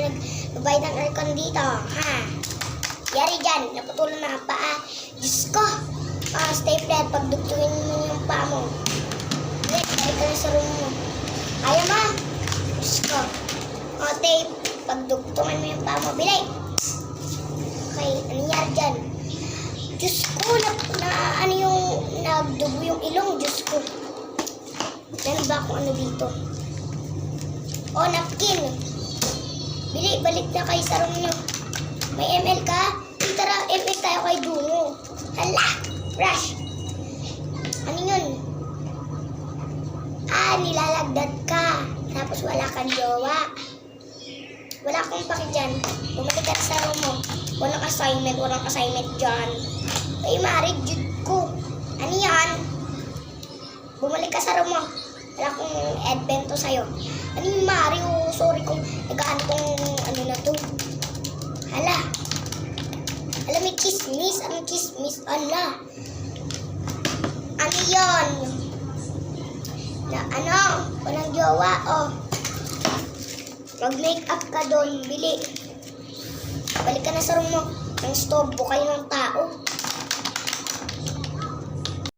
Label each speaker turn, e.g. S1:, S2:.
S1: nagbabayad ng aircon dito, ha? Yari dyan, naputulan na ang paa. Diyos ko, stapler, pagdugtungin mo yung paa mo. Balik ka na sa room mo. Ayaw mo? Diyos ko. Tape, pagdugtungan mo yung paa mo. Bili! Okay, ano nangyari dyan? Diyos ko, ano yung nagdugo yung ilong, Diyos ko. Meron ba akong ano dito? Oh, napkin. Bili, balik na kayo sa room nyo. May ML ka? Tara, ML tayo kay Dungo. Hala! Rush! Ano yun? Nilalagdat ka. Tapos wala kang jowa. Wala akong paki dyan. Bumalik ka sa room mo. Walang assignment dyan. Ay, married Jude ko. Ano yan? Bumalik ka sa room mo. Wala akong advento sa'yo. Ano yung Mario? Sorry kung nag-ano tong ano na to. Hala. Alam, may chismis. Anong chismis? Ala. Ano yun? Na ano? Walang jowa. Oh. Mag-makeup ka doon. Bili. Balik ka na sa room mo. Nang storbo kayo ng tao.